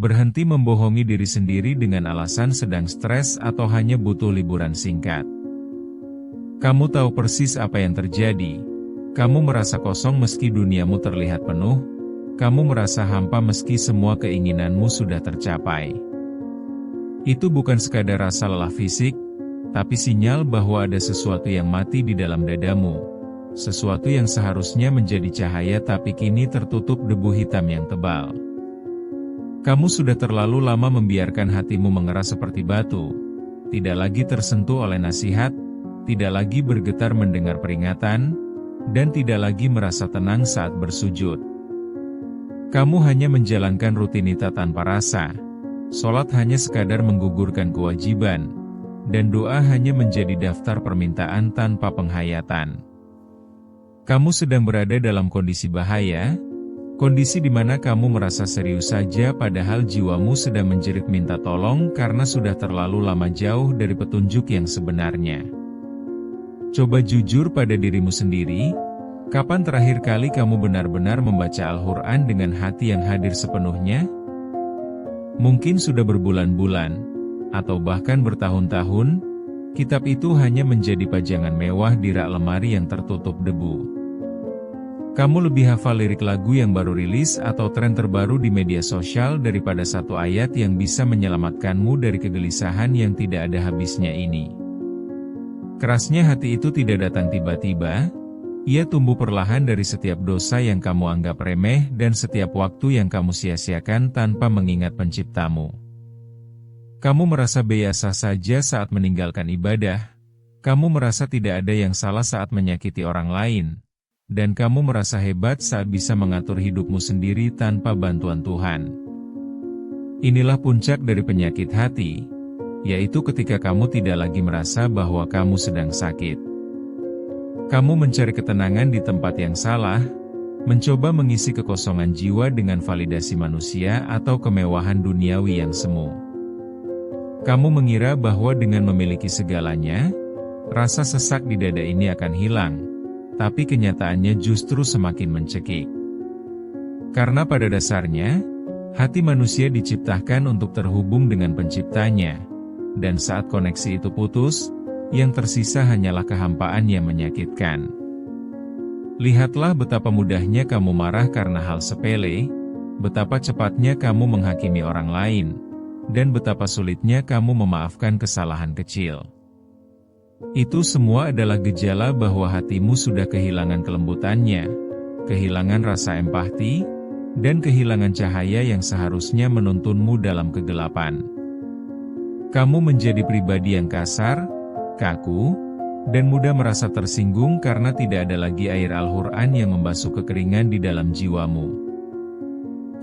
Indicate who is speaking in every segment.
Speaker 1: Berhenti membohongi diri sendiri dengan alasan sedang stres atau hanya butuh liburan singkat. Kamu tahu persis apa yang terjadi. Kamu merasa kosong meski duniamu terlihat penuh. Kamu merasa hampa meski semua keinginanmu sudah tercapai. Itu bukan sekadar rasa lelah fisik, tapi sinyal bahwa ada sesuatu yang mati di dalam dadamu. Sesuatu yang seharusnya menjadi cahaya tapi kini tertutup debu hitam yang tebal. Kamu sudah terlalu lama membiarkan hatimu mengeras seperti batu. Tidak lagi tersentuh oleh nasihat, tidak lagi bergetar mendengar peringatan, dan tidak lagi merasa tenang saat bersujud. Kamu hanya menjalankan rutinitas tanpa rasa. Sholat hanya sekadar menggugurkan kewajiban, dan doa hanya menjadi daftar permintaan tanpa penghayatan. Kamu sedang berada dalam kondisi bahaya, kondisi di mana kamu merasa serius saja padahal jiwamu sedang menjerit minta tolong karena sudah terlalu lama jauh dari petunjuk yang sebenarnya. Coba jujur pada dirimu sendiri, kapan terakhir kali kamu benar-benar membaca Al-Quran dengan hati yang hadir sepenuhnya? Mungkin sudah berbulan-bulan, atau bahkan bertahun-tahun, kitab itu hanya menjadi pajangan mewah di rak lemari yang tertutup debu. Kamu lebih hafal lirik lagu yang baru rilis atau tren terbaru di media sosial daripada satu ayat yang bisa menyelamatkanmu dari kegelisahan yang tidak ada habisnya ini. Kerasnya hati itu tidak datang tiba-tiba, ia tumbuh perlahan dari setiap dosa yang kamu anggap remeh dan setiap waktu yang kamu sia-siakan tanpa mengingat penciptamu. Kamu merasa biasa saja saat meninggalkan ibadah, kamu merasa tidak ada yang salah saat menyakiti orang lain, dan kamu merasa hebat saat bisa mengatur hidupmu sendiri tanpa bantuan Tuhan. Inilah puncak dari penyakit hati, yaitu ketika kamu tidak lagi merasa bahwa kamu sedang sakit. Kamu mencari ketenangan di tempat yang salah, mencoba mengisi kekosongan jiwa dengan validasi manusia atau kemewahan duniawi yang semu. Kamu mengira bahwa dengan memiliki segalanya, rasa sesak di dada ini akan hilang. Tapi kenyataannya justru semakin mencekik. Karena pada dasarnya, hati manusia diciptakan untuk terhubung dengan penciptanya, dan saat koneksi itu putus, yang tersisa hanyalah kehampaan yang menyakitkan. Lihatlah betapa mudahnya kamu marah karena hal sepele, betapa cepatnya kamu menghakimi orang lain, dan betapa sulitnya kamu memaafkan kesalahan kecil. Itu semua adalah gejala bahwa hatimu sudah kehilangan kelembutannya, kehilangan rasa empati, dan kehilangan cahaya yang seharusnya menuntunmu dalam kegelapan. Kamu menjadi pribadi yang kasar, kaku, dan mudah merasa tersinggung karena tidak ada lagi air Al-Quran yang membasuh kekeringan di dalam jiwamu.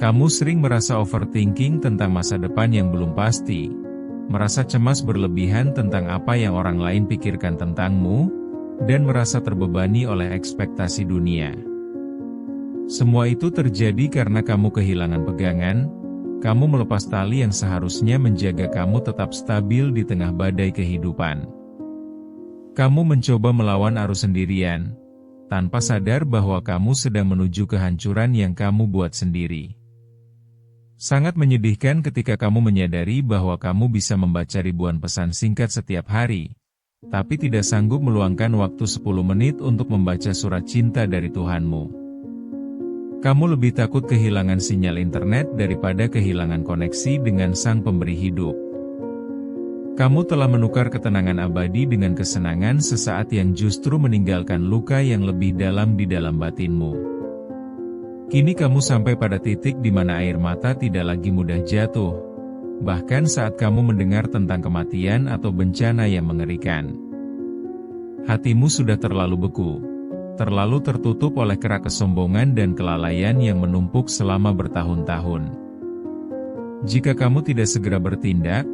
Speaker 1: Kamu sering merasa overthinking tentang masa depan yang belum pasti, merasa cemas berlebihan tentang apa yang orang lain pikirkan tentangmu, dan merasa terbebani oleh ekspektasi dunia. Semua itu terjadi karena kamu kehilangan pegangan, kamu melepas tali yang seharusnya menjaga kamu tetap stabil di tengah badai kehidupan. Kamu mencoba melawan arus sendirian, tanpa sadar bahwa kamu sedang menuju kehancuran yang kamu buat sendiri. Sangat menyedihkan ketika kamu menyadari bahwa kamu bisa membaca ribuan pesan singkat setiap hari, tapi tidak sanggup meluangkan waktu 10 menit untuk membaca surat cinta dari Tuhanmu. Kamu lebih takut kehilangan sinyal internet daripada kehilangan koneksi dengan Sang Pemberi hidup. Kamu telah menukar ketenangan abadi dengan kesenangan sesaat yang justru meninggalkan luka yang lebih dalam di dalam batinmu. Kini kamu sampai pada titik di mana air mata tidak lagi mudah jatuh, bahkan saat kamu mendengar tentang kematian atau bencana yang mengerikan. Hatimu sudah terlalu beku, terlalu tertutup oleh kerak kesombongan dan kelalaian yang menumpuk selama bertahun-tahun. Jika kamu tidak segera bertindak,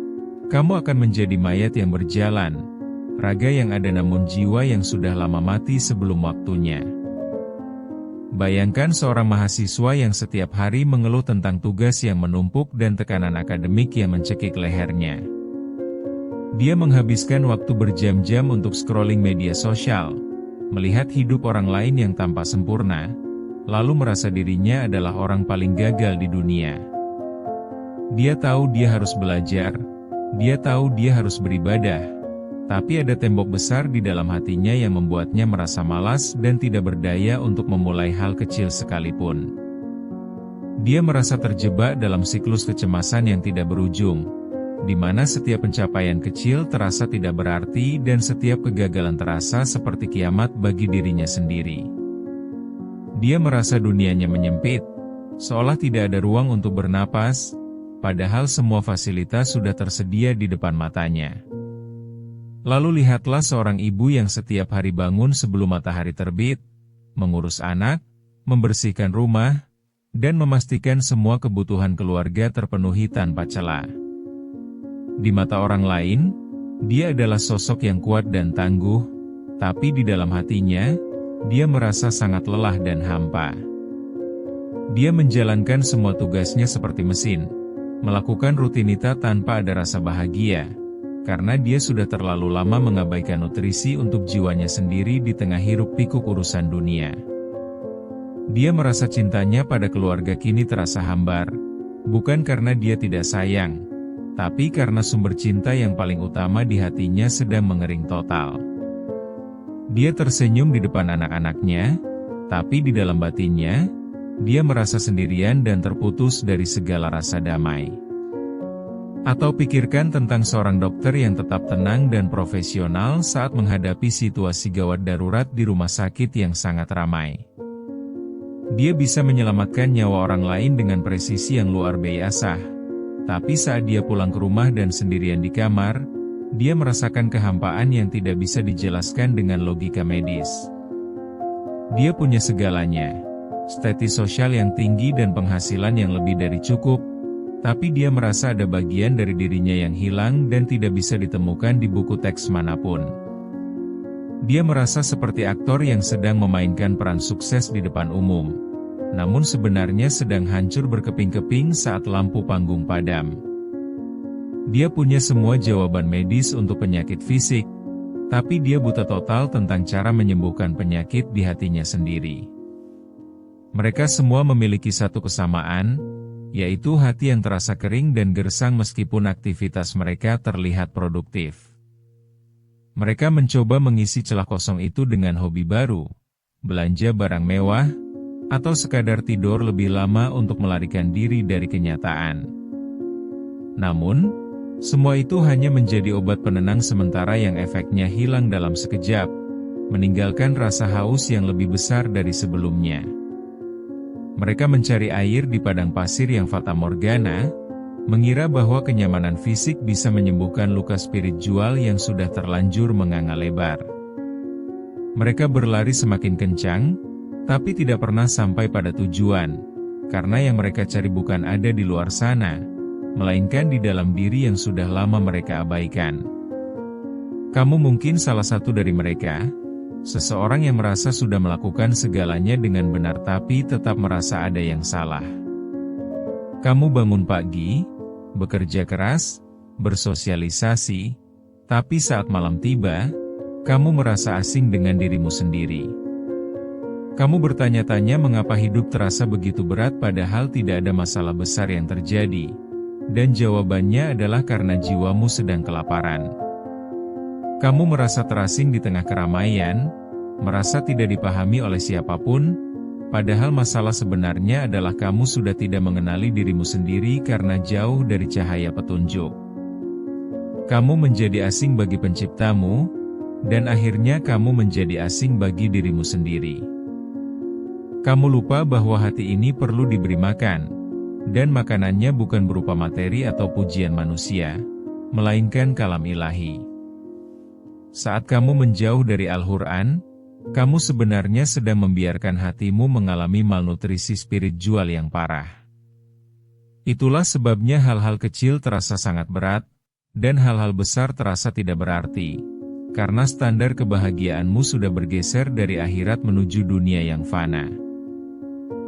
Speaker 1: kamu akan menjadi mayat yang berjalan, raga yang ada namun jiwa yang sudah lama mati sebelum waktunya. Bayangkan seorang mahasiswa yang setiap hari mengeluh tentang tugas yang menumpuk dan tekanan akademik yang mencekik lehernya. Dia menghabiskan waktu berjam-jam untuk scrolling media sosial, melihat hidup orang lain yang tampak sempurna, lalu merasa dirinya adalah orang paling gagal di dunia. Dia tahu dia harus belajar, dia tahu dia harus beribadah, tapi ada tembok besar di dalam hatinya yang membuatnya merasa malas dan tidak berdaya untuk memulai hal kecil sekalipun. Dia merasa terjebak dalam siklus kecemasan yang tidak berujung, di mana setiap pencapaian kecil terasa tidak berarti dan setiap kegagalan terasa seperti kiamat bagi dirinya sendiri. Dia merasa dunianya menyempit, seolah tidak ada ruang untuk bernapas, padahal semua fasilitas sudah tersedia di depan matanya. Lalu lihatlah seorang ibu yang setiap hari bangun sebelum matahari terbit, mengurus anak, membersihkan rumah, dan memastikan semua kebutuhan keluarga terpenuhi tanpa celah. Di mata orang lain, dia adalah sosok yang kuat dan tangguh, tapi di dalam hatinya, dia merasa sangat lelah dan hampa. Dia menjalankan semua tugasnya seperti mesin, melakukan rutinitas tanpa ada rasa bahagia, karena dia sudah terlalu lama mengabaikan nutrisi untuk jiwanya sendiri di tengah hiruk-pikuk urusan dunia. Dia merasa cintanya pada keluarga kini terasa hambar, bukan karena dia tidak sayang, tapi karena sumber cinta yang paling utama di hatinya sedang mengering total. Dia tersenyum di depan anak-anaknya, tapi di dalam batinnya, dia merasa sendirian dan terputus dari segala rasa damai. Atau pikirkan tentang seorang dokter yang tetap tenang dan profesional saat menghadapi situasi gawat darurat di rumah sakit yang sangat ramai. Dia bisa menyelamatkan nyawa orang lain dengan presisi yang luar biasa. Tapi saat dia pulang ke rumah dan sendirian di kamar, dia merasakan kehampaan yang tidak bisa dijelaskan dengan logika medis. Dia punya segalanya, status sosial yang tinggi dan penghasilan yang lebih dari cukup, tapi dia merasa ada bagian dari dirinya yang hilang dan tidak bisa ditemukan di buku teks manapun. Dia merasa seperti aktor yang sedang memainkan peran sukses di depan umum, namun sebenarnya sedang hancur berkeping-keping saat lampu panggung padam. Dia punya semua jawaban medis untuk penyakit fisik, tapi dia buta total tentang cara menyembuhkan penyakit di hatinya sendiri. Mereka semua memiliki satu kesamaan, yaitu hati yang terasa kering dan gersang meskipun aktivitas mereka terlihat produktif. Mereka mencoba mengisi celah kosong itu dengan hobi baru, belanja barang mewah, atau sekadar tidur lebih lama untuk melarikan diri dari kenyataan. Namun, semua itu hanya menjadi obat penenang sementara yang efeknya hilang dalam sekejap, meninggalkan rasa haus yang lebih besar dari sebelumnya. Mereka mencari air di padang pasir yang fata morgana, mengira bahwa kenyamanan fisik bisa menyembuhkan luka spiritual yang sudah terlanjur menganga lebar. Mereka berlari semakin kencang, tapi tidak pernah sampai pada tujuan, karena yang mereka cari bukan ada di luar sana, melainkan di dalam diri yang sudah lama mereka abaikan. Kamu mungkin salah satu dari mereka. Seseorang yang merasa sudah melakukan segalanya dengan benar tapi tetap merasa ada yang salah. Kamu bangun pagi, bekerja keras, bersosialisasi, tapi saat malam tiba, kamu merasa asing dengan dirimu sendiri. Kamu bertanya-tanya mengapa hidup terasa begitu berat padahal tidak ada masalah besar yang terjadi, dan jawabannya adalah karena jiwamu sedang kelaparan. Kamu merasa terasing di tengah keramaian, merasa tidak dipahami oleh siapapun, padahal masalah sebenarnya adalah kamu sudah tidak mengenali dirimu sendiri karena jauh dari cahaya petunjuk. Kamu menjadi asing bagi penciptamu, dan akhirnya kamu menjadi asing bagi dirimu sendiri. Kamu lupa bahwa hati ini perlu diberi makan, dan makanannya bukan berupa materi atau pujian manusia, melainkan kalam ilahi. Saat kamu menjauh dari Al-Quran, kamu sebenarnya sedang membiarkan hatimu mengalami malnutrisi spiritual yang parah. Itulah sebabnya hal-hal kecil terasa sangat berat, dan hal-hal besar terasa tidak berarti, karena standar kebahagiaanmu sudah bergeser dari akhirat menuju dunia yang fana.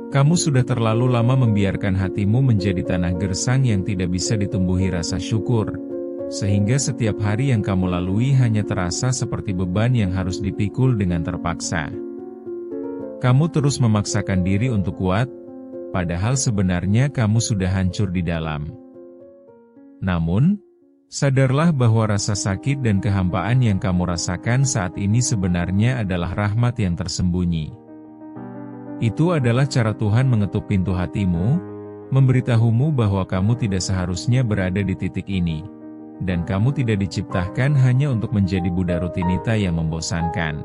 Speaker 1: Kamu sudah terlalu lama membiarkan hatimu menjadi tanah gersang yang tidak bisa ditumbuhi rasa syukur, sehingga setiap hari yang kamu lalui hanya terasa seperti beban yang harus dipikul dengan terpaksa. Kamu terus memaksakan diri untuk kuat, padahal sebenarnya kamu sudah hancur di dalam. Namun, sadarlah bahwa rasa sakit dan kehampaan yang kamu rasakan saat ini sebenarnya adalah rahmat yang tersembunyi. Itu adalah cara Tuhan mengetuk pintu hatimu, memberitahumu bahwa kamu tidak seharusnya berada di titik ini, dan kamu tidak diciptakan hanya untuk menjadi budak rutinitas yang membosankan.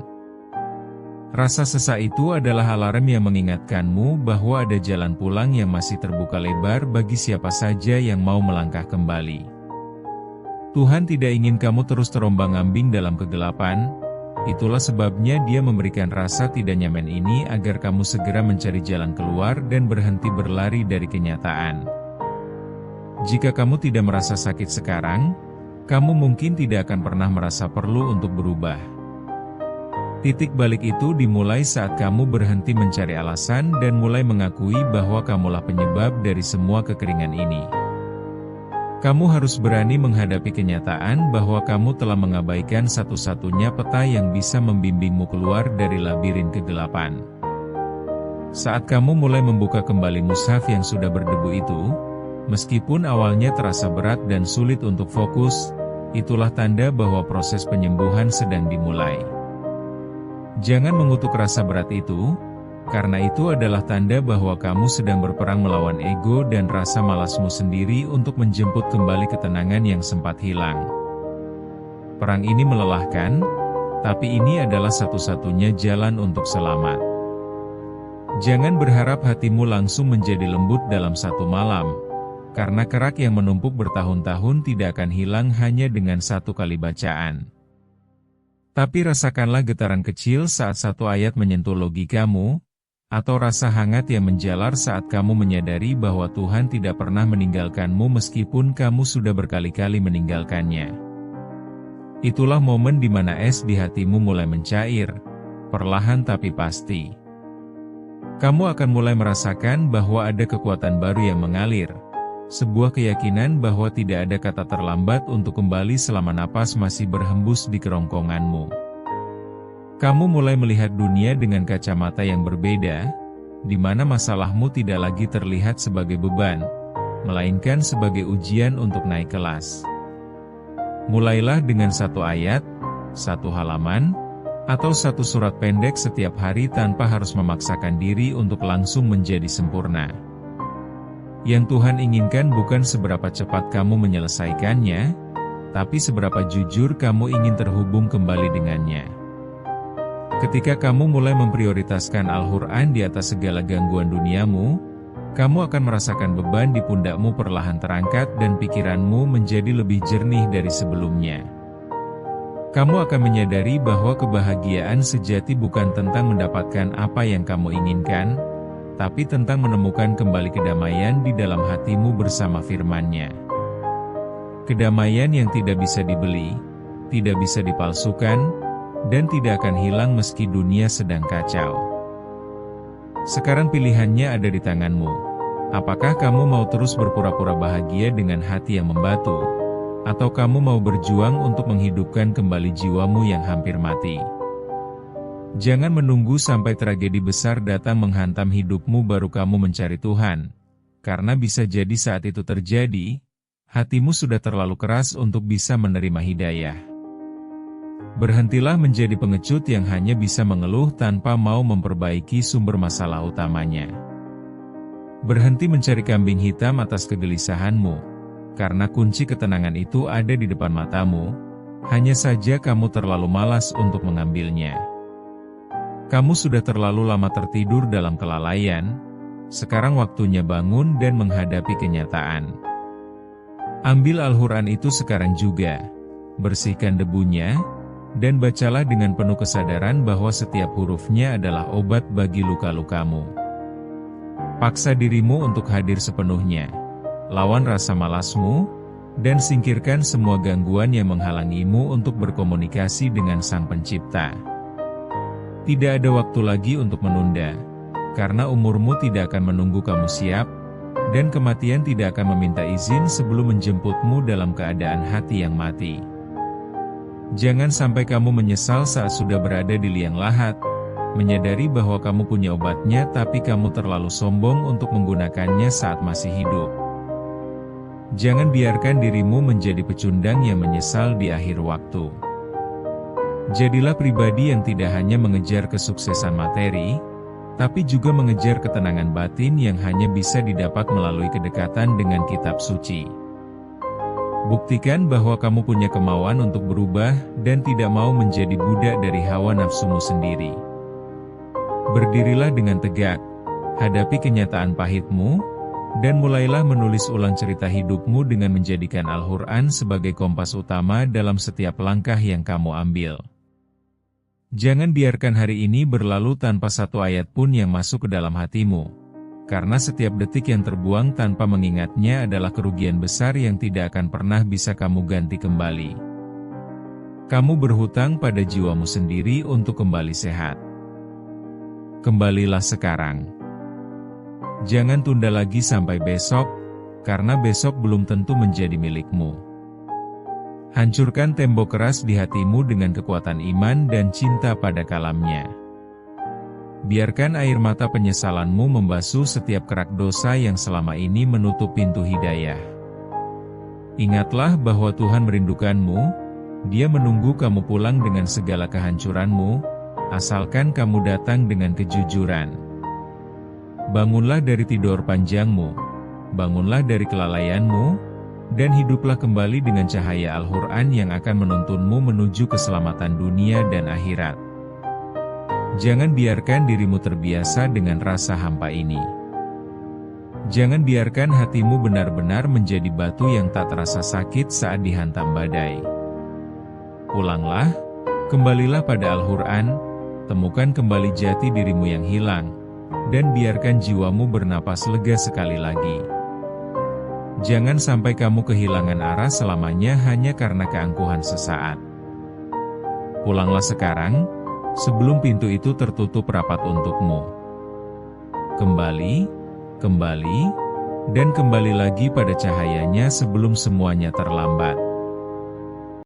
Speaker 1: Rasa sesak itu adalah alarm yang mengingatkanmu bahwa ada jalan pulang yang masih terbuka lebar bagi siapa saja yang mau melangkah kembali. Tuhan tidak ingin kamu terus terombang-ambing dalam kegelapan, itulah sebabnya Dia memberikan rasa tidak nyaman ini agar kamu segera mencari jalan keluar dan berhenti berlari dari kenyataan. Jika kamu tidak merasa sakit sekarang, kamu mungkin tidak akan pernah merasa perlu untuk berubah. Titik balik itu dimulai saat kamu berhenti mencari alasan dan mulai mengakui bahwa kamulah penyebab dari semua kekeringan ini. Kamu harus berani menghadapi kenyataan bahwa kamu telah mengabaikan satu-satunya peta yang bisa membimbingmu keluar dari labirin kegelapan. Saat kamu mulai membuka kembali mushaf yang sudah berdebu itu, meskipun awalnya terasa berat dan sulit untuk fokus, itulah tanda bahwa proses penyembuhan sedang dimulai. Jangan mengutuk rasa berat itu, karena itu adalah tanda bahwa kamu sedang berperang melawan ego dan rasa malasmu sendiri untuk menjemput kembali ketenangan yang sempat hilang. Perang ini melelahkan, tapi ini adalah satu-satunya jalan untuk selamat. Jangan berharap hatimu langsung menjadi lembut dalam satu malam, karena kerak yang menumpuk bertahun-tahun tidak akan hilang hanya dengan satu kali bacaan. Tapi rasakanlah getaran kecil saat satu ayat menyentuh logikamu, atau rasa hangat yang menjalar saat kamu menyadari bahwa Tuhan tidak pernah meninggalkanmu meskipun kamu sudah berkali-kali meninggalkannya. Itulah momen di mana es di hatimu mulai mencair, perlahan tapi pasti. Kamu akan mulai merasakan bahwa ada kekuatan baru yang mengalir, sebuah keyakinan bahwa tidak ada kata terlambat untuk kembali selama napas masih berhembus di kerongkonganmu. Kamu mulai melihat dunia dengan kacamata yang berbeda, di mana masalahmu tidak lagi terlihat sebagai beban, melainkan sebagai ujian untuk naik kelas. Mulailah dengan satu ayat, satu halaman, atau satu surat pendek setiap hari tanpa harus memaksakan diri untuk langsung menjadi sempurna. Yang Tuhan inginkan bukan seberapa cepat kamu menyelesaikannya, tapi seberapa jujur kamu ingin terhubung kembali dengannya. Ketika kamu mulai memprioritaskan Al-Quran di atas segala gangguan duniamu, kamu akan merasakan beban di pundakmu perlahan terangkat dan pikiranmu menjadi lebih jernih dari sebelumnya. Kamu akan menyadari bahwa kebahagiaan sejati bukan tentang mendapatkan apa yang kamu inginkan, tapi tentang menemukan kembali kedamaian di dalam hatimu bersama firman-Nya. Kedamaian yang tidak bisa dibeli, tidak bisa dipalsukan, dan tidak akan hilang meski dunia sedang kacau. Sekarang pilihannya ada di tanganmu. Apakah kamu mau terus berpura-pura bahagia dengan hati yang membatu, atau kamu mau berjuang untuk menghidupkan kembali jiwamu yang hampir mati? Jangan menunggu sampai tragedi besar datang menghantam hidupmu baru kamu mencari Tuhan, karena bisa jadi saat itu terjadi, hatimu sudah terlalu keras untuk bisa menerima hidayah. Berhentilah menjadi pengecut yang hanya bisa mengeluh tanpa mau memperbaiki sumber masalah utamanya. Berhenti mencari kambing hitam atas kegelisahanmu, karena kunci ketenangan itu ada di depan matamu, hanya saja kamu terlalu malas untuk mengambilnya. Kamu sudah terlalu lama tertidur dalam kelalaian, sekarang waktunya bangun dan menghadapi kenyataan. Ambil Al-Quran itu sekarang juga, bersihkan debunya, dan bacalah dengan penuh kesadaran bahwa setiap hurufnya adalah obat bagi luka-lukamu. Paksa dirimu untuk hadir sepenuhnya, lawan rasa malasmu, dan singkirkan semua gangguan yang menghalangimu untuk berkomunikasi dengan Sang Pencipta. Tidak ada waktu lagi untuk menunda, karena umurmu tidak akan menunggu kamu siap, dan kematian tidak akan meminta izin sebelum menjemputmu dalam keadaan hati yang mati. Jangan sampai kamu menyesal saat sudah berada di liang lahat, menyadari bahwa kamu punya obatnya tapi kamu terlalu sombong untuk menggunakannya saat masih hidup. Jangan biarkan dirimu menjadi pecundang yang menyesal di akhir waktu. Jadilah pribadi yang tidak hanya mengejar kesuksesan materi, tapi juga mengejar ketenangan batin yang hanya bisa didapat melalui kedekatan dengan kitab suci. Buktikan bahwa kamu punya kemauan untuk berubah dan tidak mau menjadi budak dari hawa nafsumu sendiri. Berdirilah dengan tegak, hadapi kenyataan pahitmu, dan mulailah menulis ulang cerita hidupmu dengan menjadikan Al-Quran sebagai kompas utama dalam setiap langkah yang kamu ambil. Jangan biarkan hari ini berlalu tanpa satu ayat pun yang masuk ke dalam hatimu, karena setiap detik yang terbuang tanpa mengingatnya adalah kerugian besar yang tidak akan pernah bisa kamu ganti kembali. Kamu berhutang pada jiwamu sendiri untuk kembali sehat. Kembalilah sekarang. Jangan tunda lagi sampai besok, karena besok belum tentu menjadi milikmu. Hancurkan tembok keras di hatimu dengan kekuatan iman dan cinta pada kalamnya. Biarkan air mata penyesalanmu membasuh setiap kerak dosa yang selama ini menutup pintu hidayah. Ingatlah bahwa Tuhan merindukanmu, Dia menunggu kamu pulang dengan segala kehancuranmu, asalkan kamu datang dengan kejujuran. Bangunlah dari tidur panjangmu, bangunlah dari kelalaianmu, dan hiduplah kembali dengan cahaya Al-Quran yang akan menuntunmu menuju keselamatan dunia dan akhirat. Jangan biarkan dirimu terbiasa dengan rasa hampa ini. Jangan biarkan hatimu benar-benar menjadi batu yang tak terasa sakit saat dihantam badai. Pulanglah, kembalilah pada Al-Quran, temukan kembali jati dirimu yang hilang, dan biarkan jiwamu bernapas lega sekali lagi. Jangan sampai kamu kehilangan arah selamanya hanya karena keangkuhan sesaat. Pulanglah sekarang, sebelum pintu itu tertutup rapat untukmu. Kembali, dan kembali lagi pada cahayanya sebelum semuanya terlambat.